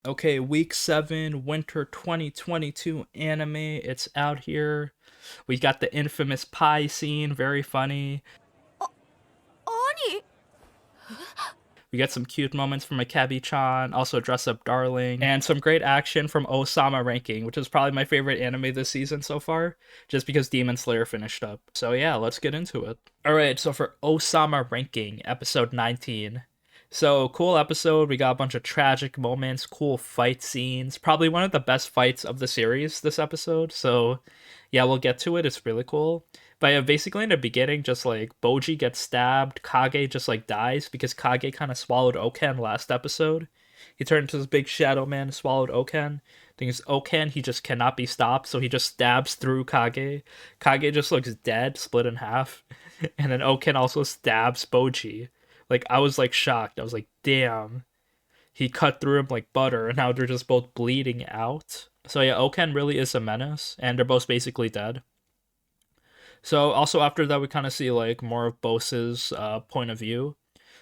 Okay, week 7, winter 2022 anime. It's out here. We got the infamous pie scene, very funny. 何 We get some cute moments from Akebi-chan, also Dress Up Darling, and some great action from Ousama Ranking, which is probably my favorite anime this season so far, just because Demon Slayer finished up. So yeah, let's get into it. Alright, so for Ousama Ranking, episode 19. So, cool episode. We got a bunch of tragic moments, cool fight scenes. Probably one of the best fights of the series this episode. So, yeah, we'll get to it. It's really cool. But yeah, basically in the beginning, just like Boji gets stabbed, Kage just like dies because Kage kind of swallowed Oken last episode. He turned into this big shadow man, swallowed Oken. Thing is, Oken, he just cannot be stopped, so he just stabs through Kage. Kage just looks dead, split in half. And then Oken also stabs Boji. Like, I was like shocked. I was like, damn. He cut through him like butter, and now they're just both bleeding out. So yeah, Oken really is a menace, and they're both basically dead. So also after that, we kind of see like more of Bose's point of view.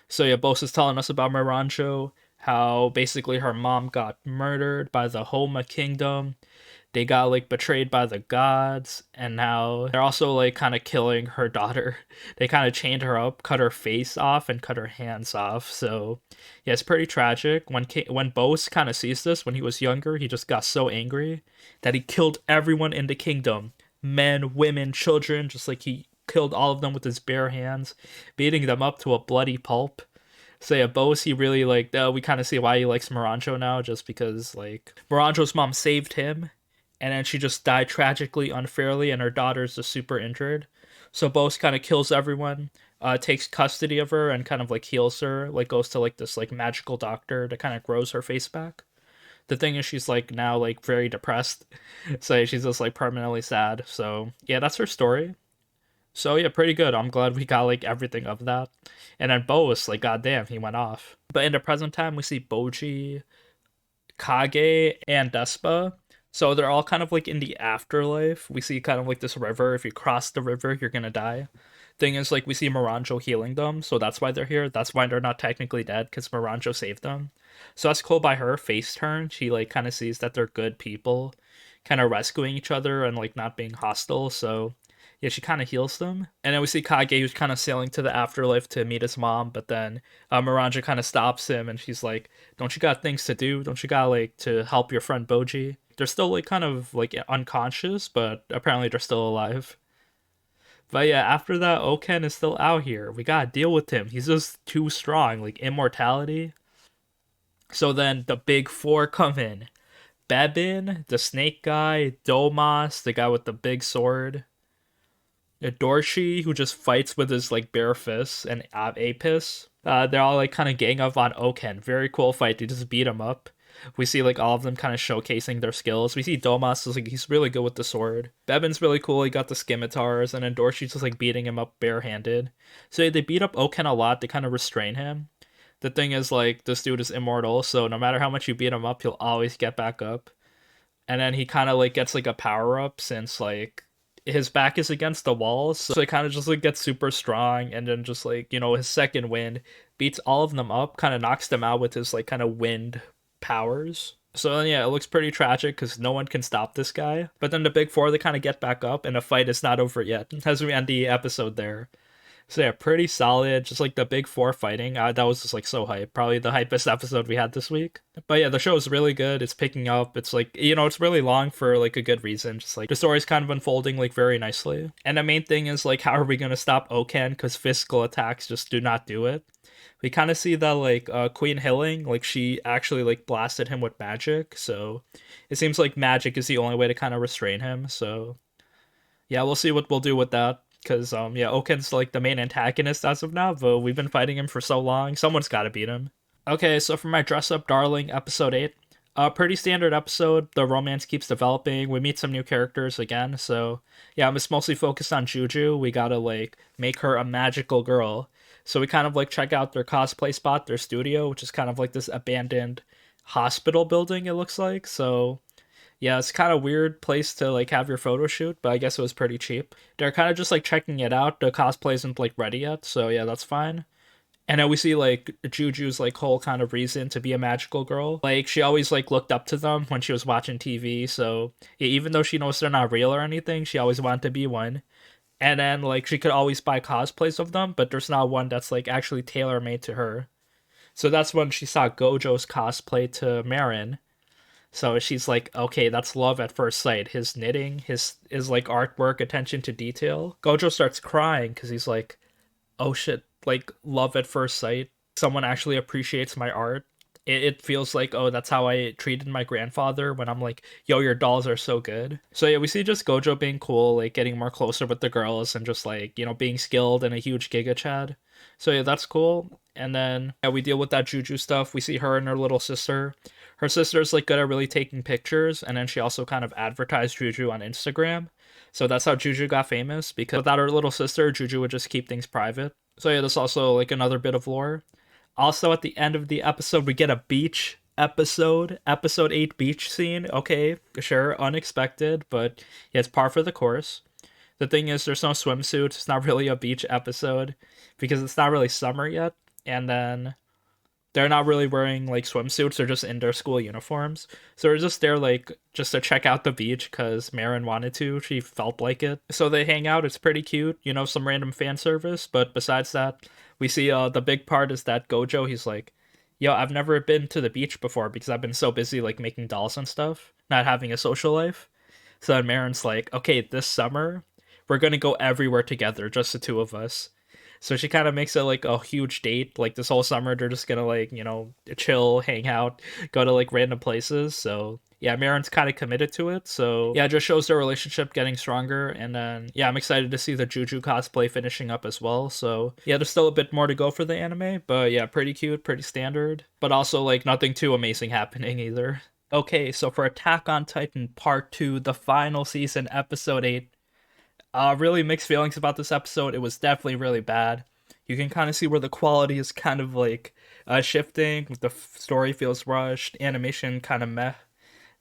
So yeah, Bose is telling us about Miranjo, how basically her mom got murdered by the Homa Kingdom. They got like betrayed by the gods, and now they're also like kind of killing her daughter. They kind of chained her up, cut her face off, and cut her hands off. So yeah, it's pretty tragic. When Bose kind of sees this when he was younger, he just got so angry that he killed everyone in the kingdom, men, women, children, just like he killed all of them with his bare hands, beating them up to a bloody pulp. So yeah, Bose, he really like, we kind of see why he likes Miranjo now, just because like Miranjo's mom saved him, and then she just died tragically, unfairly, and her daughter's just super injured. So Bose kind of kills everyone, takes custody of her, and kind of like heals her, like goes to like this like magical doctor that kind of grows her face back. The thing is, she's like now like very depressed, so she's just like permanently sad. So yeah, that's her story. So yeah, pretty good. I'm glad we got like everything of that. And then Bose, like goddamn, he went off. But in the present time, we see Boji, Kage, and Despa. So they're all kind of like in the afterlife. We see kind of like this river. If you cross the river, you're gonna die. Thing is, like we see Miranjo healing them, so that's why they're here. That's why they're not technically dead, because Miranjo saved them. So that's cool by her face turn. She like kind of sees that they're good people, kind of rescuing each other and like not being hostile. So yeah, she kind of heals them. And then we see Kage who's kind of sailing to the afterlife to meet his mom, but then Miranda kind of stops him and she's like, "Don't you got things to do? Don't you got like to help your friend Boji?" They're still like kind of like unconscious, but apparently they're still alive. But yeah, after that, Oken is still out here. We gotta deal with him. He's just too strong, like immortality. So then the big four come in. Bebin, the snake guy, Domas, the guy with the big sword, Dorshi, who just fights with his like bare fists, and Apis. They're all like kind of gang up on Oken. Very cool fight. They just beat him up. We see like all of them kind of showcasing their skills. We see Domas is like he's really good with the sword. Bebin's really cool. He got the scimitars, and then Dorshi's just like beating him up barehanded. So they beat up Oken a lot to kind of restrain him. The thing is like this dude is immortal, so no matter how much you beat him up, he'll always get back up. And then he kind of like gets like a power up since like his back is against the walls, so he kind of just like gets super strong, and then just like his second wind beats all of them up, kind of knocks them out with his like kind of wind powers. So then, yeah, it looks pretty tragic because no one can stop this guy. But then the big four, they kind of get back up, and the fight is not over yet as we end the episode there. So yeah, pretty solid. Just like the big four fighting. That was just like so hype. Probably the hypest episode we had this week. But yeah, the show is really good. It's picking up. It's like, it's really long for like a good reason. Just like the story's kind of unfolding like very nicely. And the main thing is like, how are we going to stop Oken? Because physical attacks just do not do it. We kind of see that like Queen Hilling, like she actually like blasted him with magic. So it seems like magic is the only way to kind of restrain him. So yeah, we'll see what we'll do with that. Because, yeah, Oken's like the main antagonist as of now, but we've been fighting him for so long. Someone's got to beat him. Okay, so for my Dress Up Darling, episode 8. A pretty standard episode. The romance keeps developing. We meet some new characters again. So, yeah, I'm just mostly focused on Juju. We gotta, like, make her a magical girl. So we kind of, like, check out their cosplay spot, their studio, which is kind of like this abandoned hospital building, it looks like. So yeah, it's kind of weird place to like have your photo shoot, but I guess it was pretty cheap. They're kind of just like checking it out. The cosplay isn't like ready yet, so yeah, that's fine. And then we see like Juju's like whole kind of reason to be a magical girl. Like she always like looked up to them when she was watching TV. So yeah, even though she knows they're not real or anything, she always wanted to be one. And then like she could always buy cosplays of them, but there's not one that's like actually tailor made to her. So that's when she saw Gojo's cosplay to Marin. So she's like, okay, that's love at first sight. His knitting, his like artwork, attention to detail. Gojo starts crying because he's like, oh shit, like love at first sight. Someone actually appreciates my art. It feels like, oh, that's how I treated my grandfather when I'm like, yo, your dolls are so good. So yeah, we see just Gojo being cool, like getting more closer with the girls and just like, being skilled and a huge Giga Chad. So yeah, that's cool. And then yeah, we deal with that Juju stuff. We see her and her little sister. Her sister's like good at really taking pictures, and then she also kind of advertised Juju on Instagram. So that's how Juju got famous, because without her little sister, Juju would just keep things private. So yeah, that's also like another bit of lore. Also, at the end of the episode, we get a beach episode 8 beach scene. Okay, sure, unexpected, but yeah, it's par for the course. The thing is, there's no swimsuit. It's not really a beach episode because it's not really summer yet. And then they're not really wearing like swimsuits. They're just in their school uniforms. So they're just there like just to check out the beach because Marin wanted to. She felt like it. So they hang out. It's pretty cute. Some random fan service. But besides that, we see the big part is that Gojo, he's like, yo, I've never been to the beach before because I've been so busy like making dolls and stuff, not having a social life. So then Marin's like, okay, this summer we're gonna go everywhere together, just the two of us. So she kind of makes it like a huge date. Like this whole summer, they're just gonna like chill, hang out, go to like random places. So yeah, Marin's kind of committed to it. So yeah, it just shows their relationship getting stronger. And then yeah, I'm excited to see the Juju cosplay finishing up as well. So yeah, there's still a bit more to go for the anime, but yeah, pretty cute, pretty standard, but also like nothing too amazing happening either. Okay, so for Attack on Titan Part 2, the final season, Episode 8, really mixed feelings about this episode. It was definitely really bad. You can kind of see where the quality is kind of like shifting. The story feels rushed, animation kind of meh,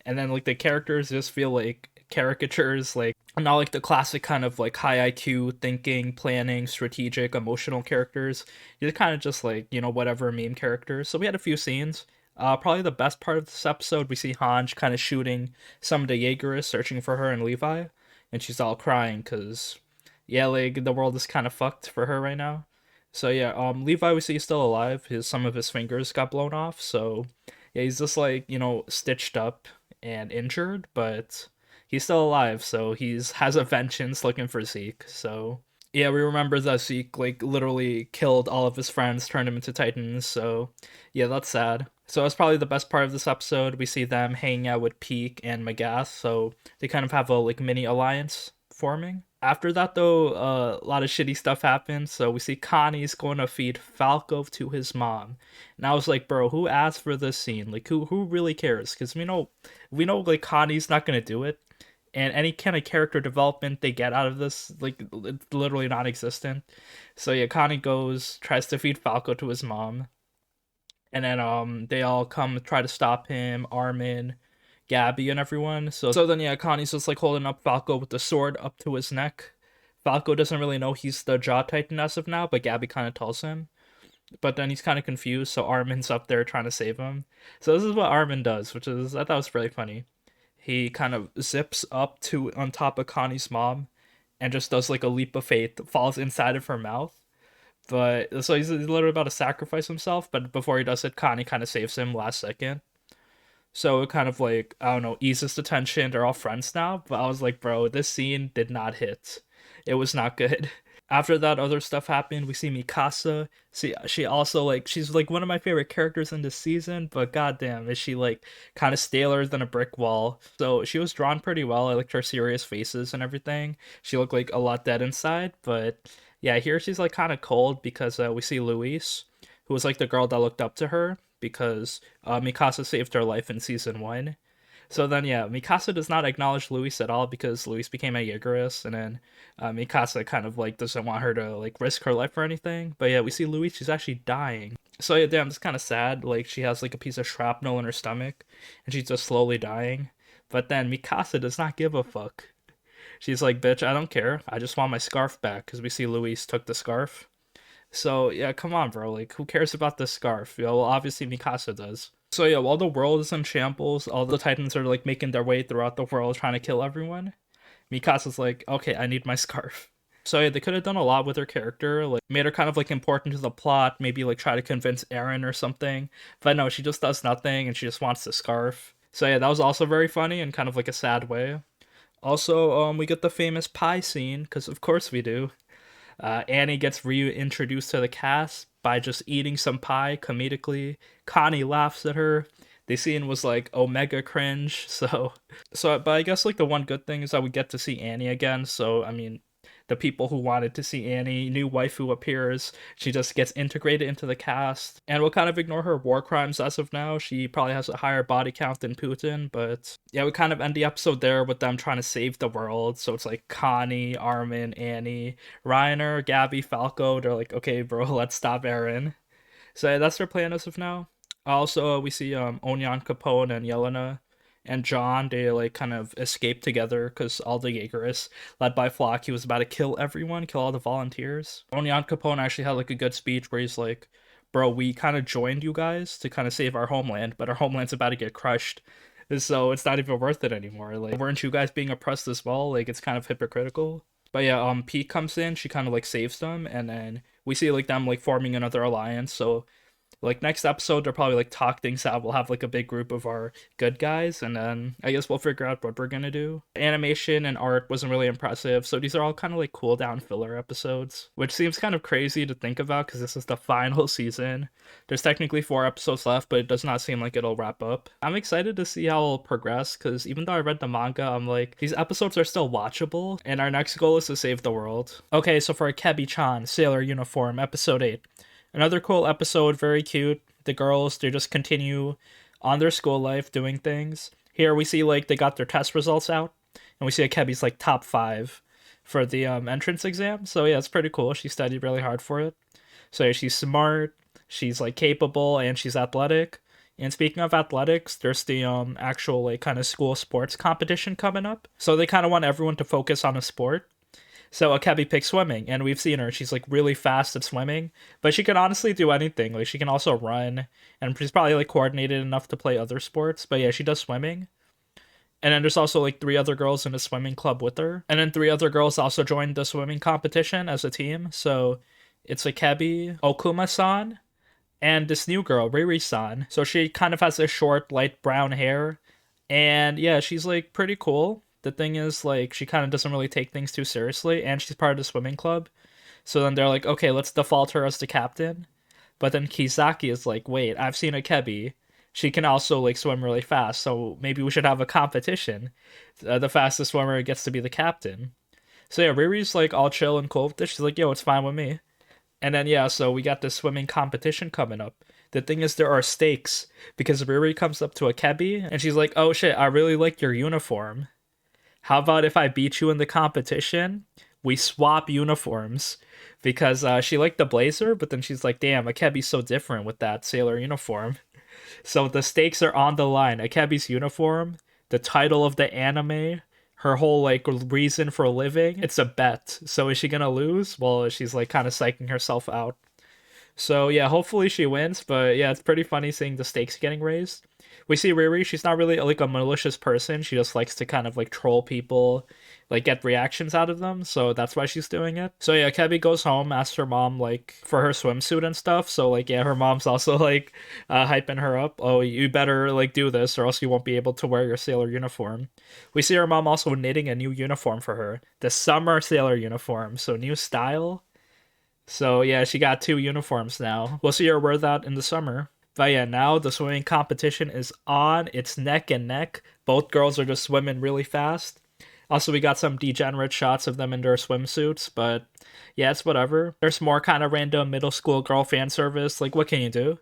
and then like the characters just feel like caricatures, like not like the classic kind of like high IQ thinking, planning, strategic, emotional characters. You're kind of just like whatever meme characters. So we had a few scenes. Probably the best part of this episode, we see Hanj kind of shooting some of the Jaegerists, searching for her and Levi, and she's all crying because, yeah, like the world is kind of fucked for her right now. So yeah, Levi we see is still alive. Some of his fingers got blown off, so yeah, he's just like stitched up and injured, but he's still alive. So he's has a vengeance looking for Zeke. So yeah, we remember that Zeke like literally killed all of his friends, turned them into Titans. So yeah, that's sad. So that's probably the best part of this episode. We see them hanging out with Peak and Magath, so they kind of have a like mini alliance forming. After that, though, a lot of shitty stuff happens. So we see Connie's going to feed Falco to his mom, and I was like, bro, who asked for this scene? Like, who really cares? Because we know like Connie's not gonna do it, and any kind of character development they get out of this, like, it's literally non-existent. So yeah, Connie goes, tries to feed Falco to his mom, and then they all come try to stop him, Armin, Gabby, and everyone. So then yeah, Connie's just like holding up Falco with the sword up to his neck. Falco doesn't really know he's the Jaw Titan as of now, but Gabby kind of tells him. But then he's kind of confused, so Armin's up there trying to save him. So this is what Armin does, which is I thought was really funny. He kind of zips up to on top of Connie's mom and just does like a leap of faith, falls inside of her mouth. But so he's literally about to sacrifice himself, but before he does it, Connie kind of saves him last second. So it kind of like, I don't know, eases the tension. They're all friends now. But I was like, bro, this scene did not hit. It was not good. After that, other stuff happened. We see Mikasa. See, she also like she's like one of my favorite characters in this season. But goddamn, is she like kind of staler than a brick wall? So she was drawn pretty well. I liked her serious faces and everything. She looked like a lot dead inside. But yeah, here she's like kind of cold because we see Luis, who was like the girl that looked up to her because Mikasa saved her life in season one. So then, yeah, Mikasa does not acknowledge Luis at all because Luis became a Jaegerist, and then Mikasa kind of like doesn't want her to like risk her life or anything. But yeah, we see Luis; she's actually dying. So yeah, damn, it's kind of sad. Like she has like a piece of shrapnel in her stomach, and she's just slowly dying. But then Mikasa does not give a fuck. She's like, "Bitch, I don't care. I just want my scarf back." Because we see Luis took the scarf. So yeah, come on, bro. Like, who cares about this scarf? Yeah, well, obviously Mikasa does. So yeah, while the world is in shambles, all the Titans are like making their way throughout the world trying to kill everyone. Mikasa's like, okay, I need my scarf. So yeah, they could have done a lot with her character, like made her kind of like important to the plot, maybe like try to convince Eren or something. But no, she just does nothing and she just wants the scarf. So yeah, that was also very funny and kind of like a sad way. Also, we get the famous pie scene, because of course we do. Annie gets reintroduced to the cast by just eating some pie comedically. Connie laughs at her. The scene was like omega cringe. But I guess like the one good thing is that we get to see Annie again. So I mean, the people who wanted to see Annie, new waifu appears. She just gets integrated into the cast, and we'll kind of ignore her war crimes as of now. She probably has a higher body count than Putin, but yeah, we kind of end the episode there with them trying to save the world. So it's like Connie, Armin, Annie, Reiner, Gabby, Falco. They're like, okay, bro, let's stop Eren. So yeah, that's their plan as of now. Also, we see Onyan Capone and Yelena and John. They like kind of escape together because all the Jaegerists, led by Flock, he was about to kill everyone, kill all the volunteers. Onyan Capone actually had like a good speech where he's like, "Bro, we kind of joined you guys to kind of save our homeland, but our homeland's about to get crushed." So it's not even worth it anymore. Like, weren't you guys being oppressed as well? Like, it's kind of hypocritical. But yeah, Pete comes in, she kind of like saves them, and then we see like them like forming another alliance. So like next episode they'll probably like talk things out. We'll have like a big group of our good guys, and then I guess we'll figure out what we're gonna do. Animation and art wasn't really impressive, so these are all kind of like cool down filler episodes, which seems kind of crazy to think about because this is the final season. There's technically 4 episodes left, but it does not seem like it'll wrap up. I'm excited to see how it'll progress because even though I read the manga, I'm like, these episodes are still watchable, and our next goal is to save the world. Okay, so for Akebi-chan Sailor Uniform episode 8. Another cool episode, very cute. The girls, they just continue on their school life doing things. Here we see like they got their test results out, and we see Akebi's like top 5 for the entrance exam. So yeah, it's pretty cool. She studied really hard for it. So yeah, she's smart, she's like capable, and she's athletic. And speaking of athletics, there's the actual like kind of school sports competition coming up. So they kind of want everyone to focus on a sport. So Akebi picks swimming, and we've seen her. She's like really fast at swimming, but she can honestly do anything. Like she can also run, and she's probably like coordinated enough to play other sports. But yeah, she does swimming. And then there's also like 3 other girls in a swimming club with her, and then 3 other girls also joined the swimming competition as a team. So it's Akebi, Okuma-san, and this new girl, Riri-san. So she kind of has this short, light brown hair, and yeah, she's like pretty cool. The thing is, like, she kind of doesn't really take things too seriously, and she's part of the swimming club. So then they're like, okay, let's default her as the captain. But then Kisaki is like, wait, I've seen Akebi. She can also, like, swim really fast, so maybe we should have a competition. The fastest swimmer gets to be the captain. So yeah, Riri's, like, all chill and cool with this. She's like, yo, it's fine with me. And then, yeah, so we got this swimming competition coming up. The thing is, there are stakes, because Riri comes up to Akebi, and she's like, oh shit, I really like your uniform. How about if I beat you in the competition? We swap uniforms, because she liked the blazer, but then she's like, damn, Akebi's so different with that sailor uniform. So the stakes are on the line. Akebi's uniform, the title of the anime, her whole like reason for living. It's a bet. So is she gonna lose? Well, she's like kind of psyching herself out. So yeah, hopefully she wins. But yeah, it's pretty funny seeing the stakes getting raised. We see Riri, she's not really like a malicious person. She just likes to kind of like troll people, like get reactions out of them. So that's why she's doing it. So yeah, Kebi goes home, asks her mom like for her swimsuit and stuff. So like yeah, her mom's also like hyping her up. Oh, you better like do this or else you won't be able to wear your sailor uniform. We see her mom also knitting a new uniform for her, the summer sailor uniform. So new style. So yeah, she got 2 uniforms now. We'll see her wear that in the summer. But yeah, now the swimming competition is on. It's neck and neck. Both girls are just swimming really fast. Also, we got some degenerate shots of them in their swimsuits, but yeah, it's whatever. There's more kind of random middle school girl fan service. Like, what can you do?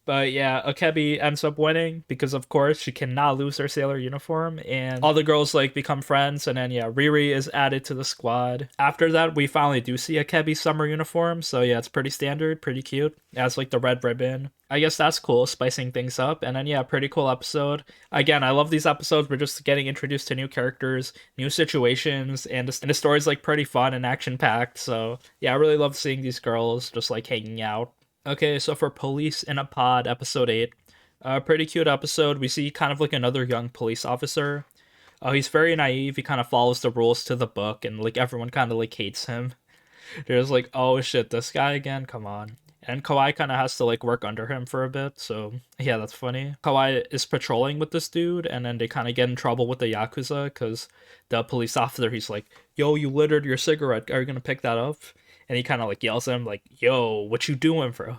But yeah, Akebi ends up winning because of course she cannot lose her sailor uniform, and all the girls like become friends, and then yeah, Riri is added to the squad. After that, we finally do see Akebi's summer uniform, so yeah, it's pretty standard, pretty cute. It has like the red ribbon. I guess that's cool, spicing things up. And then yeah, pretty cool episode. Again, I love these episodes. We're just getting introduced to new characters, new situations, and the story's like pretty fun and action packed. So yeah, I really love seeing these girls just like hanging out. Okay, so for Police in a Pod, episode 8, pretty cute episode. We see kind of like another young police officer. He's very naive. He kind of follows the rules to the book, and like everyone kind of like hates him. They're just like, oh shit, this guy again? Come on. And Kawai kind of has to like work under him for a bit, so yeah, that's funny. Kawai is patrolling with this dude, and then they kind of get in trouble with the Yakuza because the police officer, he's like, yo, you littered your cigarette. Are you gonna pick that up? And he kind of like yells at him like, "Yo, what you doing, bro?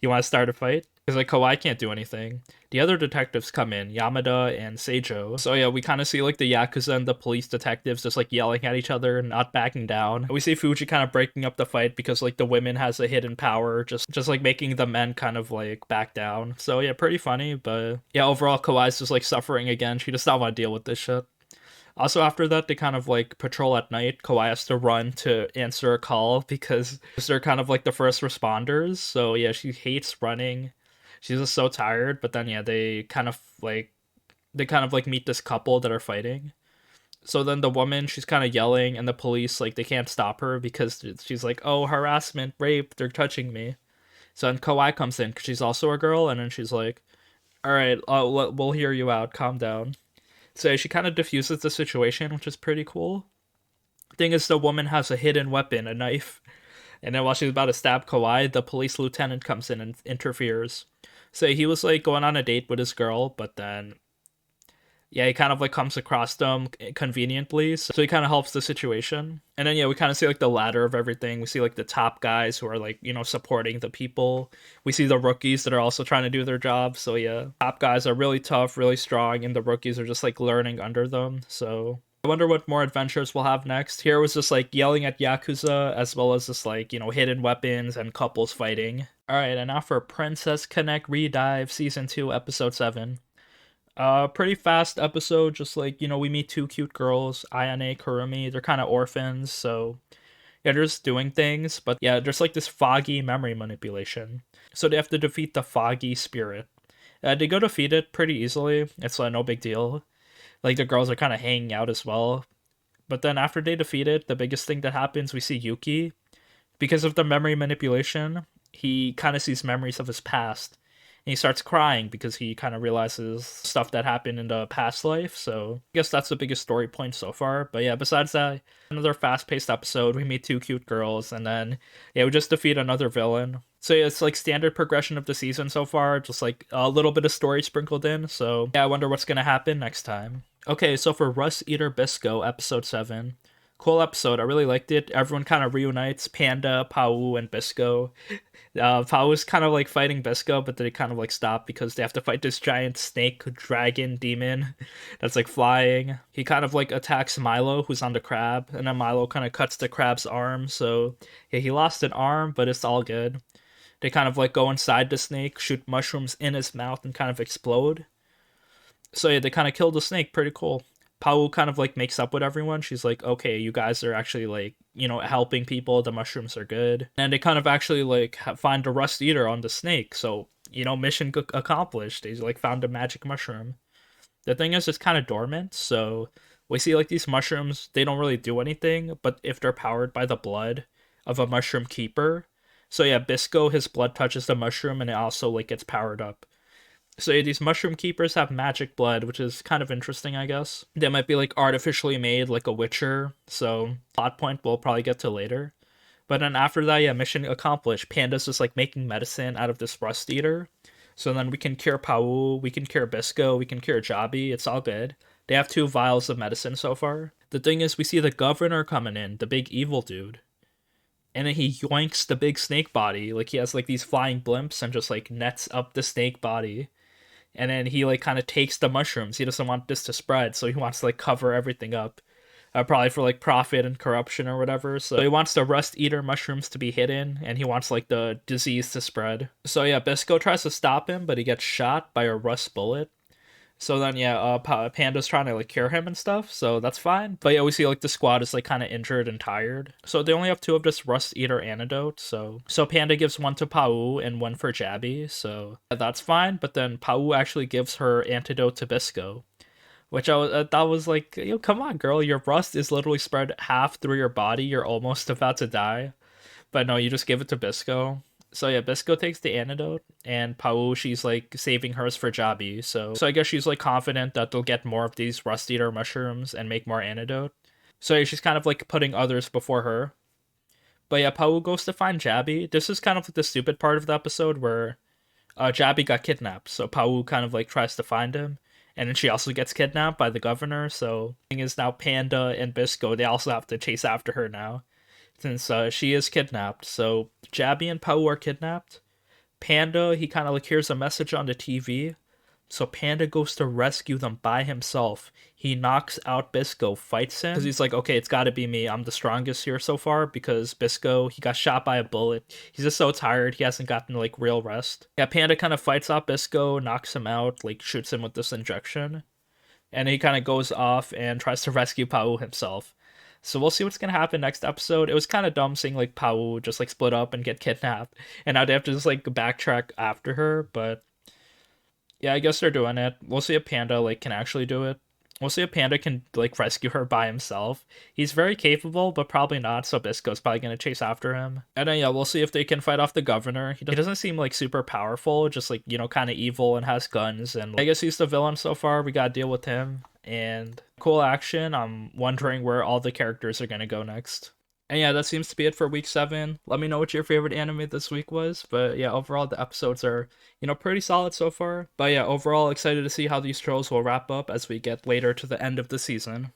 You want to start a fight?" Because like Kawhi can't do anything. The other detectives come in, Yamada and Seijo. So yeah, we kind of see like the Yakuza and the police detectives just like yelling at each other and not backing down. We see Fuji kind of breaking up the fight because like the women has a hidden power, just like making the men kind of like back down. So yeah, pretty funny, but yeah, overall Kawhi's just like suffering again. She does not want to deal with this shit. Also, after that, they kind of like patrol at night. Kawhi has to run to answer a call because they're kind of like the first responders. So yeah, she hates running. She's just so tired. But then yeah, they kind of like meet this couple that are fighting. So then the woman, she's kind of yelling, and the police like they can't stop her because she's like, "Oh, harassment, rape, they're touching me." So then Kawhi comes in because she's also a girl, and then she's like, "All right, we'll hear you out. Calm down." So she kind of diffuses the situation, which is pretty cool. Thing is, the woman has a hidden weapon, a knife, and then while she's about to stab Kawhi, the police lieutenant comes in and interferes. So he was like going on a date with his girl, but then yeah, he kind of like comes across them conveniently, so he kind of helps the situation. And then yeah, we kind of see like the ladder of everything. We see like the top guys who are like supporting the people. We see the rookies that are also trying to do their job. So yeah, top guys are really tough, really strong, and the rookies are just like learning under them. So I wonder what more adventures we'll have next. Here was just like yelling at Yakuza, as well as just like hidden weapons and couples fighting. All right, and now for Princess Connect Redive Season 2 Episode 7. Pretty fast episode. Just like we meet two cute girls, Ayane, Kurumi. They're kind of orphans, so yeah, they're just doing things. But yeah, there's like this foggy memory manipulation, so they have to defeat the foggy spirit. They go defeat it pretty easily. It's no big deal. Like the girls are kind of hanging out as well. But then after they defeat it, the biggest thing that happens, we see Yuki. Because of the memory manipulation, he kind of sees memories of his past, and he starts crying because he kind of realizes stuff that happened in the past life. So I guess that's the biggest story point so far. But yeah, besides that, another fast-paced episode. We meet two cute girls, and then yeah, we just defeat another villain. So yeah, it's like standard progression of the season so far, just like a little bit of story sprinkled in. So yeah, I wonder what's gonna happen next time. Okay, so for Rust Eater Bisco, episode 7. Cool episode. I really liked it. Everyone kind of reunites. Panda, Pau, and Bisco. Pau is kind of like fighting Bisco, but they kind of like stop because they have to fight this giant snake dragon demon that's like flying. He kind of like attacks Milo, who's on the crab, and then Milo kind of cuts the crab's arm. So yeah, he lost an arm, but it's all good. They kind of like go inside the snake, shoot mushrooms in his mouth, and kind of explode. So yeah, they kind of kill the snake. Pretty cool. Pau kind of like makes up with everyone. She's like, okay, you guys are actually like, helping people. The mushrooms are good. And they kind of actually like find the rust eater on the snake. So, mission accomplished. They like found a magic mushroom. The thing is, it's kind of dormant. So we see like these mushrooms, they don't really do anything. But if they're powered by the blood of a mushroom keeper. So yeah, Bisco, his blood touches the mushroom and it also like gets powered up. So yeah, these mushroom keepers have magic blood, which is kind of interesting, I guess. They might be like artificially made, like a witcher. So plot point we'll probably get to later. But then after that, yeah, mission accomplished. Panda's just like making medicine out of this rust eater. So then we can cure Pau, we can cure Bisco, we can cure Jabi. It's all good. They have 2 vials of medicine so far. The thing is, we see the governor coming in, the big evil dude. And then he yoinks the big snake body. Like he has like these flying blimps and just like nets up the snake body. And then he like kind of takes the mushrooms. He doesn't want this to spread, so he wants to like cover everything up. probably for like profit and corruption or whatever. So he wants the rust eater mushrooms to be hidden, and he wants like the disease to spread. So yeah, Bisco tries to stop him, but he gets shot by a rust bullet. So then, yeah, Panda's trying to like cure him and stuff, so that's fine. But yeah, we see like the squad is like kind of injured and tired, so they only have 2 of this Rust Eater antidote. So Panda gives 1 to Pau and 1 for Jabby, so yeah, that's fine. But then Pau actually gives her antidote to Bisco, which I thought was like, yo, come on, girl, your rust is literally spread half through your body. You're almost about to die, but no, you just give it to Bisco. So yeah, Bisco takes the antidote, and Pau, she's like saving hers for Jabi. So I guess she's like confident that they'll get more of these Rust Eater mushrooms and make more antidote. So yeah, she's kind of like putting others before her. But yeah, Pau goes to find Jabi. This is kind of like the stupid part of the episode where Jabi got kidnapped. So Pau kind of like tries to find him, and then she also gets kidnapped by the governor. So the thing is now Panda and Bisco, they also have to chase after her now, since she is kidnapped. So Jabby and Pau are kidnapped. Panda, he kind of like hears a message on the TV. So Panda goes to rescue them by himself. He knocks out Bisco, fights him, because he's like, okay, it's got to be me. I'm the strongest here so far, because Bisco, he got shot by a bullet. He's just so tired. He hasn't gotten like real rest. Yeah, Panda kind of fights off Bisco, knocks him out, like shoots him with this injection. And he kind of goes off and tries to rescue Pau himself. So we'll see what's gonna happen next episode. It was kind of dumb seeing like Pau just like split up and get kidnapped, and now they have to just like backtrack after her. But yeah, I guess they're doing it. We'll see if Panda like can actually do it. We'll see if Panda can like rescue her by himself. He's very capable, but probably not. So Bisco's probably gonna chase after him. And then yeah, we'll see if they can fight off the governor. He doesn't seem like super powerful, just like, you know, kind of evil and has guns. And like, I guess he's the villain so far. We gotta deal with him. And cool action. I'm wondering where all the characters are gonna go next. And yeah, that seems to be it for week 7. Let me know what your favorite anime this week was. But yeah, overall, the episodes are, you know, pretty solid so far. But yeah, overall, excited to see how these shows will wrap up as we get later to the end of the season.